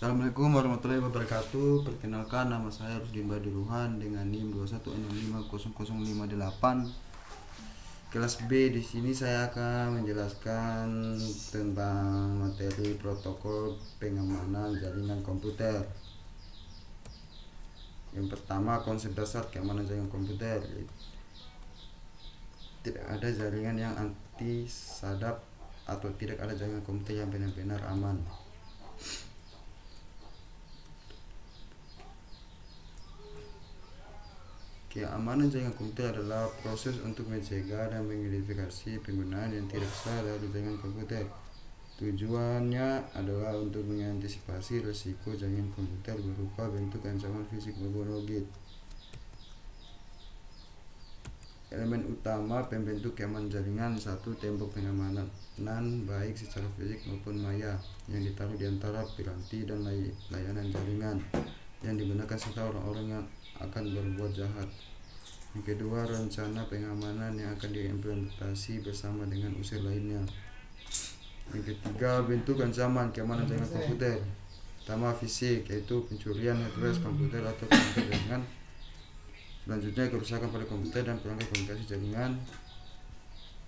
Assalamualaikum warahmatullahi wabarakatuh. Perkenalkan, nama saya Rusdin Badiruhan dengan NIM 2165008 kelas B. Di sini saya akan menjelaskan tentang materi protokol pengamanan jaringan komputer. Yang pertama, konsep dasar keamanan jaringan komputer. Tidak ada jaringan yang anti sadap atau tidak ada jaringan komputer yang benar-benar aman. Keamanan jaringan komputer adalah proses untuk mencegah dan mengidentifikasi penggunaan yang tidak sah dari jaringan komputer. Tujuannya adalah untuk mengantisipasi risiko jaringan komputer berupa bentuk ancaman fisik maupun logik. Elemen utama pembentuk keamanan jaringan: 1. Tembok pengamanan baik secara fisik maupun maya yang ditaruh di antara piranti dan layanan jaringan yang digunakan serta orang-orang yang akan berbuat jahat. Yang kedua, rencana pengamanan yang akan diimplementasi bersama dengan unsur lainnya. Yang ketiga, bentuk ancaman keamanan jaringan komputer. Pertama, fisik, yaitu pencurian hardware komputer atau perangkat jaringan. Selanjutnya, kerusakan pada komputer dan perangkat komunikasi jaringan.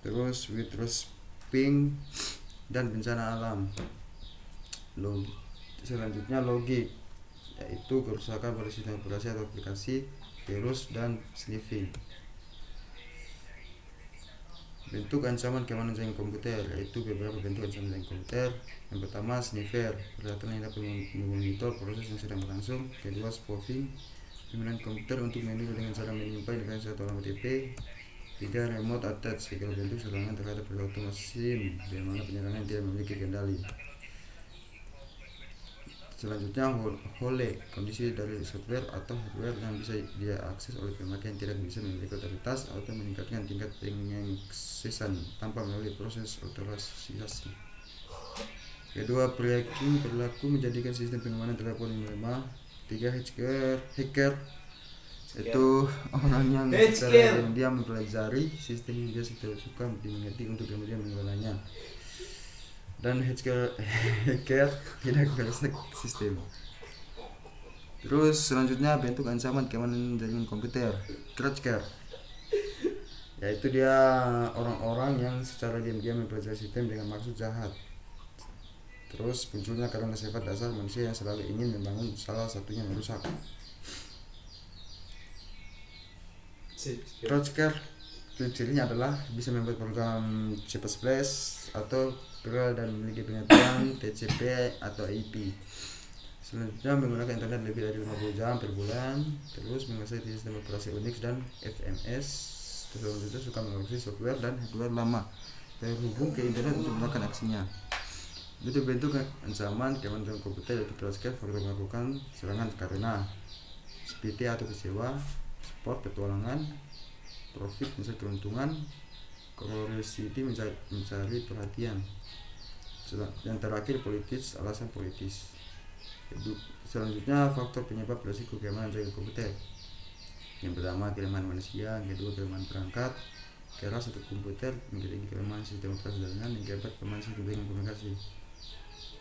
Terus, withdraw-ping dan bencana alam. Selanjutnya, logik, yaitu kerusakan pada sistem operasi atau aplikasi, virus, dan sniffing. Bentuk ancaman keamanan jaringan komputer, yaitu beberapa bentuk ancaman jaringan komputer. Yang pertama, sniffer, peralatan yang dapat memonitor proses yang sedang berlangsung. Kedua, spoofing, penggunaan komputer untuk meniru dengan cara menyimpan informasi atau alamat IP. 3. Remote attack, segala bentuk serangan terhadap peralatan mesin di mana penyerangan tidak memiliki kendali. Selanjutnya, hole, kondisi dari software atau hardware yang bisa diakses oleh pemakai yang tidak bisa memiliki otoritas atau meningkatkan tingkat pengaksesan tanpa melalui proses otorisasi. Kedua, pre-hacking, berlaku menjadikan sistem pengamanan telepon yang lemah. 3. Hacker, itu orang yang secara diam mempelajari sistem yang biasa tidak suka dimengerti untuk kemudian mengelolanya. Dan hacker tidak merusak sistem. Terus selanjutnya, bentuk ancaman keamanan jaringan komputer. Cracker, yaitu dia orang-orang yang secara diam-diam mempelajari sistem dengan maksud jahat. Terus munculnya karena sifat dasar manusia yang selalu ingin membangun, salah satunya merusak. Cracker cirinya adalah bisa membuat program C++ atau Perl dan memiliki pengertian TCP atau IP. Selanjutnya, menggunakan internet lebih dari 50 jam per bulan. Terus menguasai sistem operasi Unix dan FMS. Selanjutnya, suka mengoreksi software dan hardware lama, terhubung ke internet untuk melakukan aksinya. Bentuk ancaman keamanan jaringan komputer, yaitu cracker, faktor melakukan serangan karena SPT atau kecewa, sport petualangan, profit mencari keuntungan, curiosity mencari perhatian. Yang terakhir, politis, alasan politis. Selanjutnya, faktor penyebab risiko keamanan jaringan komputer. Yang pertama, kelemahan manusia. Yang kedua, kelemahan perangkat keras atau komputer. Yang ketiga, kelemahan sistem operasi jaringan. Yang keempat, kelemahan sistem komunikasi.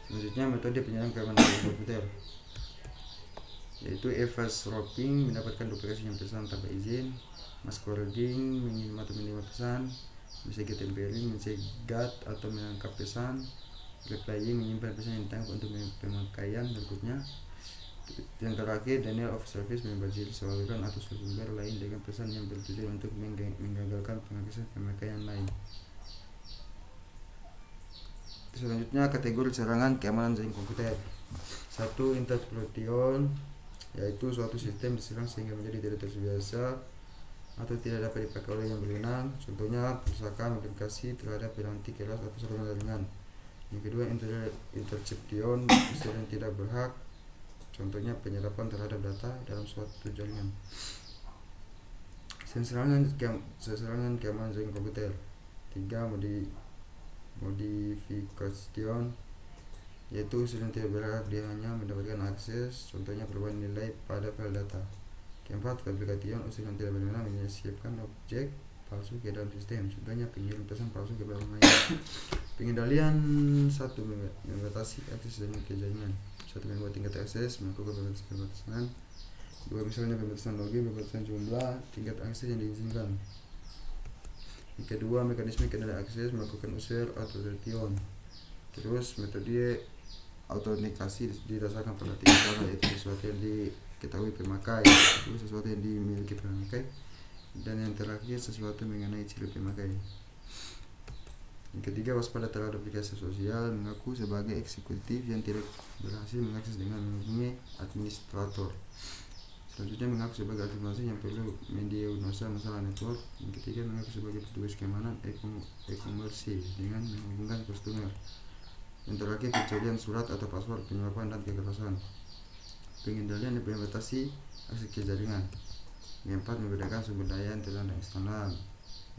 Selanjutnya, metode penyerang keamanan jaringan komputer, yaitu eavesdropping, mendapatkan duplikasi yang pesan tanpa izin, masquerading, mengirim atau menerima pesan, message tampering, mencegat atau menangkap pesan, replying, menyimpan pesan yang ditangkap untuk pemakaian berikutnya. Yang terakhir, denial of service, membajiri saluran atau sumber lain dengan pesan yang bertujuan untuk menggagalkan pengaksesan pemakaian lain. Selanjutnya, kategori serangan keamanan jaringan komputer. 1. Interpolation, yaitu suatu sistem diserang sehingga menjadi tidak terbiasa atau tidak dapat dipakai oleh yang berwenang. Contohnya, perusakan aplikasi terhadap piranti keras atau saluran jaringan. Yang kedua, interception, unsur yang tidak berhak. Contohnya, penyerapan terhadap data dalam suatu jaringan. Serangan keamanan jaringan komputer. 3. Modification, yaitu unsur yang tidak berhak, dia hanya mendapatkan akses. Contohnya, perubahan nilai pada file data. Keempat, fabrication, unsur yang tidak berwenang menyiapkan objek palsu ke dalam sistem. Contohnya, pengirim pesan palsu ke barang lain. Pengendalian. 1. Membatasi akses jaringan ke jaringan. Satu, membuat tingkat akses, melakukan pembatasan. Dua, misalnya pembatasan login, pembatasan jumlah tingkat akses yang diizinkan. Yang kedua, mekanisme kendali akses, melakukan user authentication. Terus metode autentikasi didasarkan pada tiga cara, yaitu sesuatu yang diketahui pemakai, sesuatu yang dimiliki pemakai, dan yang terakhir sesuatu mengenai ciri pemakai. Yang ketiga, waspada terhadap aplikasi sosial, mengaku sebagai eksekutif yang tidak berhasil mengakses dengan menghubungi administrator. Selanjutnya, mengaku sebagai administrasi yang perlu mendiagnosa masalah network. Yang ketiga, mengaku sebagai petugas keamanan e-commerce dengan menghubungkan customer. Yang terakhir, kecurian surat atau password, penyebabkan dan kekerasan. Pengendalian dan membatasi akses ke jaringan. Yang keempat, membedakan sumber daya internal dan eksternal,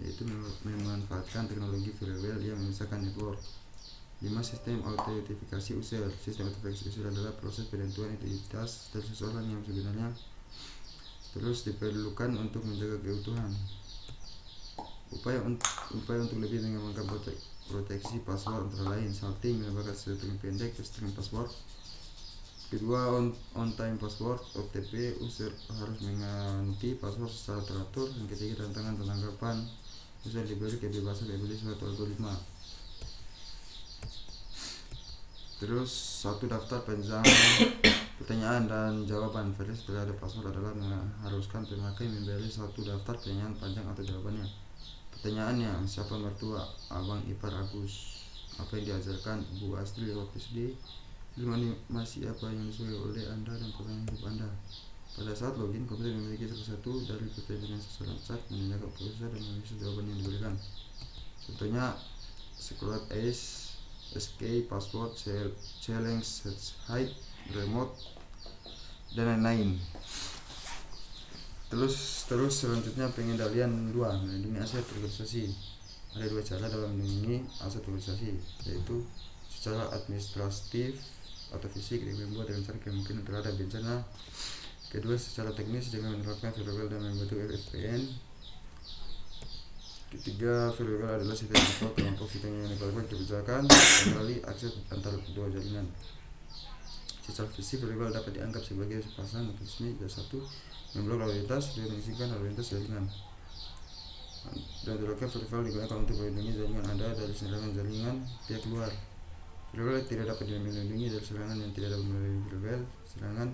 yaitu memanfaatkan teknologi firewall yang memisahkan network. 5. Sistem autentifikasi user. Sistem autentifikasi user adalah proses penentuan identitas dari seseorang yang sebenarnya terus diperlukan untuk menjaga keutuhan. Upaya untuk lebih mengembangkan proteksi password antara lain salting, menambahkan string pendek string password. Kedua, on-time password OTP, user harus mengganti password secara teratur. Yang ketiga, tantangan penangkapan, user diberi kebebasan memilih suatu algoritma. Terus, satu, daftar panjang pertanyaan dan jawaban. Verifikasi terhadap password adalah mengharuskan pemakai memberi satu daftar pertanyaan panjang atau jawabannya. Pertanyaannya, siapa mertua abang ipar Agus? Apa yang diajarkan Bu Astri lewat SD? Film animasi apa yang disukai oleh Anda dan pengalaman hidup Anda? Pada saat login, komputer memiliki salah satu dari pertanyaan seseorang saat menanyakan proses dan menganalisis jawaban yang diberikan. Contohnya, Secret Ace, Escape, Password, Challenge, Hide, Remote, dan lain-lain. Terus selanjutnya pengendalian 2, melindungi aset organisasi. Ada dua cara dalam melindungi aset organisasi, yaitu secara administratif atau fisik dengan membuat rencana kemungkinan terhadap bencana. Kedua, secara teknis dengan menerapkan firewall dan membentuk VPN. Ketiga, firewall adalah sistem atau kelompok sistem yang melakukan kebijakan melalui akses antara kedua jaringan. Secara fisik, firewall dapat dianggap sebagai sepasang mekanisme. Satu, memblok lalu lintas, dua, mengizinkan lalu lintas jaringan. Dan dilakukan firewall digunakan untuk melindungi jaringan Anda dari serangan jaringan pihak luar. Firewall tidak dapat melindungi dari serangan yang tidak dapat melalui firewall, serangan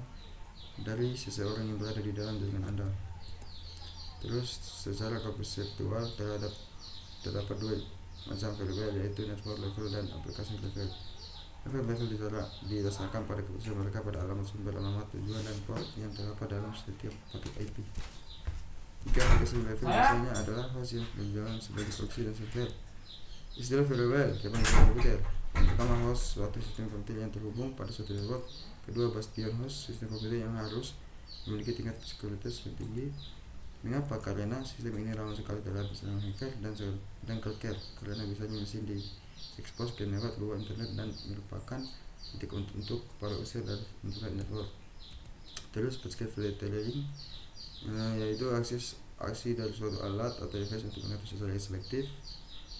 dari seseorang yang berada di dalam jaringan Anda. Terus secara konseptual terdapat dua macam firewall, yaitu network level dan aplikasi level. Network level didasarkan pada keputusan mereka pada alamat sumber, alamat tujuan, dan port yang terdapat dalam setiap paket IP. Jika aplikasi level biasanya adalah host yang berjalan sebagai proxy dan server. Istilah firewall dapat komputer. Yang pertama, host, suatu sistem komputer yang terhubung pada suatu network. Kedua, bastion, host, sistem komputer yang harus memiliki tingkat sekuritas yang tinggi. Mengapa? Karena sistem ini rawan sekali terhadap serangan hacker dan cracker, karena biasanya mesin diekspos ke lewat luar internet dan merupakan titik untuk para user dari internet network. Terus, packet filtering, yaitu aksi dari suatu alat atau device untuk mengatur secara selektif.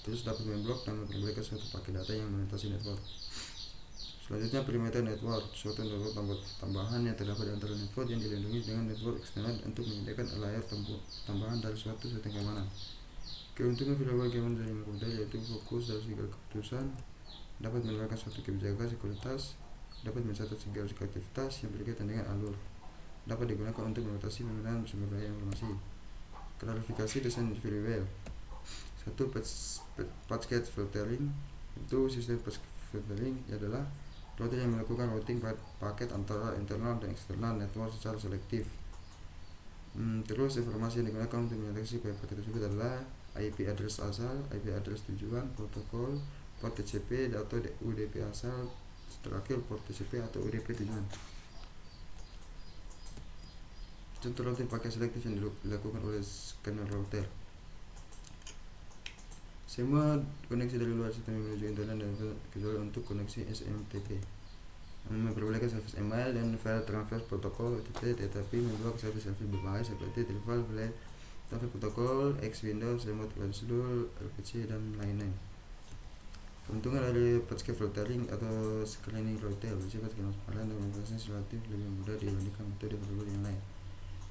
Terus dapat memblok dan memperbolehkan suatu paket data yang melintasi network. Selanjutnya, perimeter network, suatu network tambahan yang terdapat di antara network yang dilindungi dengan network eksternal untuk menyediakan layar tambahan dari suatu sistem keamanan. Keuntungan firewall keamanan jaringan komputer yaitu fokus dari segala keputusan, dapat menerapkan suatu kebijakan sekuritas, dapat mencatat segala aktivitas yang berkaitan dengan alur, dapat digunakan untuk mengatasi penggunaan sumber daya informasi. Klarifikasi desain firewall. 1. Packet filtering. Itu sistem packet filtering adalah router yang melakukan routing paket antara internal dan eksternal network secara selektif. Terus informasi yang digunakan untuk mendeteksi paket tersebut adalah IP address asal, IP address tujuan, protokol, port TCP atau UDP asal, terakhir port TCP atau UDP tujuan. Contoh routing paket selektif yang dilakukan oleh scanner router. Semua koneksi dari luar sistem menuju internet dan kecuali untuk koneksi SMTP. Memperbolehkan service email dan file transfer protokol OTP, tetapi memblok service berbahaya seperti Telephone File Transfer Protocol, X Windows, Remote Control, LPC, dan lain-lain. Keuntungan dari pakai filtering atau screening router bersifat transparan dan memproses relatif lebih mudah dibandingkan metode berbagai yang lain.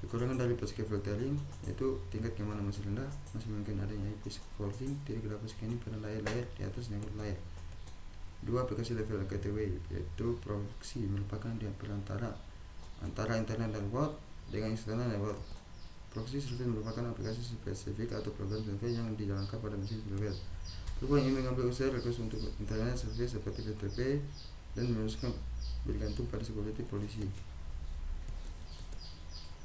Kekurangan dari pakai filtering yaitu tingkat keamanan masih rendah, masih mungkin adanya IP forwarding, tidak dapat scanning pada layar di atas network layar. 2. Aplikasi level gateway yaitu proxy merupakan perantara antara internet dan web dengan eksternal network. Proxy service merupakan aplikasi spesifik atau program service yang dijalankan pada mesin server. Peluang ingin mengambil usaha request untuk internet service seperti FTP dan meneruskan bergantung pada security policy.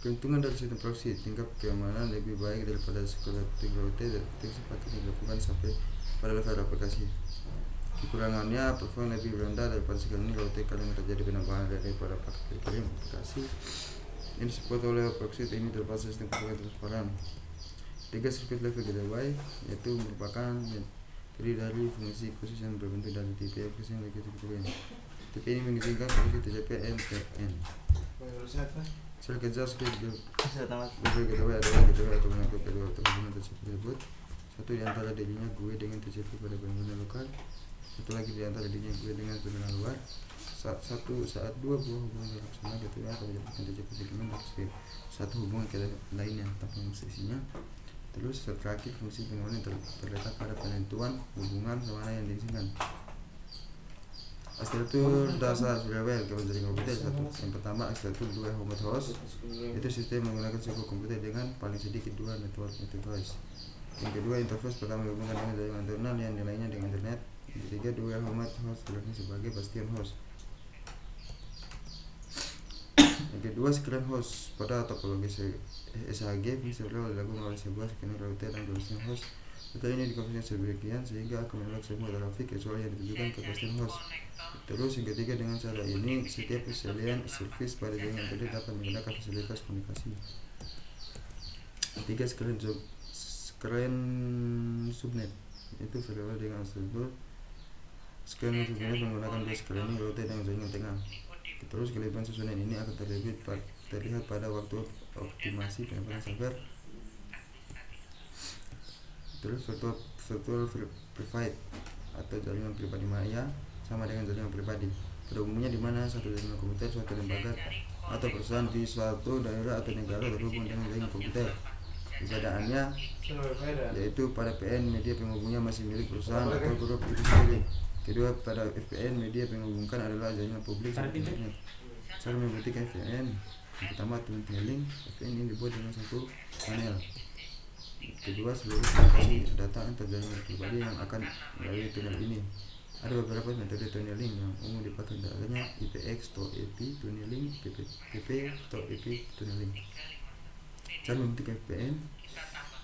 Keuntungan dari sistem proxy, tingkat keamanan lebih baik daripada security router, deteksi paket dilakukan sampai pada level aplikasi. Kekurangannya, performa lebih rendah daripada screening router karena terjadi penambahan daripada paket dikirim aplikasi. Ini disebut oleh proxy ini terdapat sistem keamanan transparan. 3. Sirkuit level gateway yaitu merupakan terdiri dari fungsi khusus yang berbentuk dari tipe aplikasi yang lebih terkumpul. Tipe ini mengizinkan fungsi TCP NTN. Sirkuit level gateway adalah gateway atau mengangkut kedua hubungan TCP tersebut. Satu di antara dirinya gue dengan TCP pada pengguna lokal, satu lagi di antara dirinya gue dengan pengguna luar. Saat dua buah hubungan relasional gateway akan menjadikan TCP segmen dari satu hubungan ke lainnya tanpa sisinya. Terus terakhir fungsi pengenalan terletak pada penentuan hubungan mana yang diizinkan. Arsitektur dasar firewall jaringan komputer satu. Yang pertama arsitektur 2 home host. Itu sistem menggunakan sebuah komputer dengan paling sedikit 2 network interface. Yang kedua interface pertama dihubungkan dengan jaringan internal yang lainnya dengan internet. Yang ketiga 2 home host berfungsi sebagai bastion host. Yang kedua screen host. Pada topologi SHG fungsi server dilakukan oleh sebuah screen router dan bastion host. Router ini dikonfigurasi sebagian sehingga akan menolak semua trafik kecuali yang ditujukan ke bastion host. Terus yang ketiga, dengan cara ini setiap persalinan service pada jaringan internet dapat menggunakan fasilitas komunikasi. Ketiga, screen subnet itu firewall dengan struktur screen subnet menggunakan dua screening router dan jaringan tengah. Terus kelebihan susunan ini akan terlihat pada waktu optimasi penerangan server. Terus virtual private atau jaringan pribadi maya sama dengan jaringan pribadi. Pada umumnya di mana satu jaringan komputer suatu lembaga atau perusahaan di suatu daerah atau negara terhubung dengan jaringan komputer. Perbedaannya yaitu pada PN media penghubungnya masih milik perusahaan atau grup itu sendiri. Kedua, pada VPN media penghubungkan adalah jaringan publik seperti internet. Cara membuktikan VPN, yang pertama tunneling. VPN ini dibuat dengan satu panel. Kedua, seluruh komunikasi data antar jaringan pribadi yang akan melalui tunnel ini. Ada beberapa metode tunneling yang umum dipakai, antaranya IPX atau IP tunneling, PP atau IP tunneling. Cara membuktikan VPN,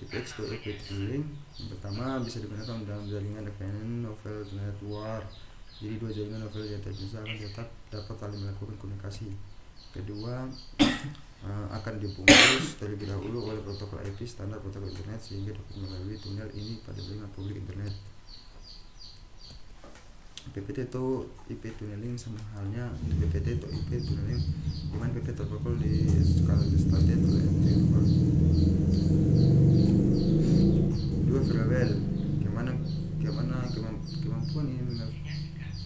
IPX atau IP tunneling, yang pertama bisa digunakan dalam jaringan VPN novel network. Jadi dua jaringan novel yang terpisah akan tetap dapat saling melakukan komunikasi. Kedua, akan dibungkus terlebih dahulu oleh protokol IP standar protokol internet sehingga dapat melalui tunnel ini pada jaringan publik internet. PPT atau IP tunneling sama halnya PPT atau IP tunneling, di mana PPT protokol di skala standar oleh network. Dua firewall, kemampuan ini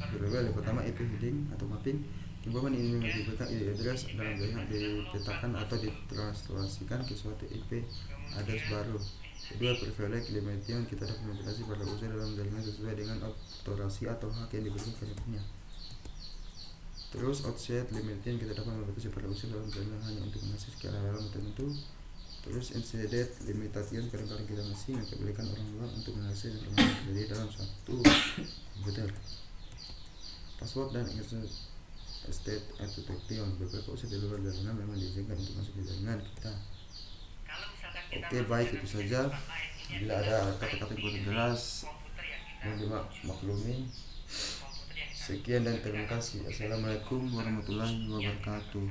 firewall. Yang pertama IP heading atau mapping. Kemampuan ini mengakibatkan IP address dalam jaringan dipetakan atau ditranslasikan ke suatu IP address baru. Kedua, privilege limitation, kita dapat membatasi pada user dalam jaringan sesuai dengan otorasi atau hak yang diberikan kepadanya. Terus outset limitation, kita dapat membatasi pada user dalam jaringan hanya untuk mengakses ke area tertentu. Terus instead limitation, kadang-kadang kita masih memperbolehkan orang luar untuk mengakses informasi terjadi dalam suatu komputer. Password dan state authentication, beberapa user di luar jaringan memang diizinkan untuk masuk ke jaringan kita. Oke, baik, itu saja. Bila ada kata-kata yang kurang jelas mohon dimaklumi. Sekian dan terima kasih. Assalamualaikum warahmatullahi wabarakatuh.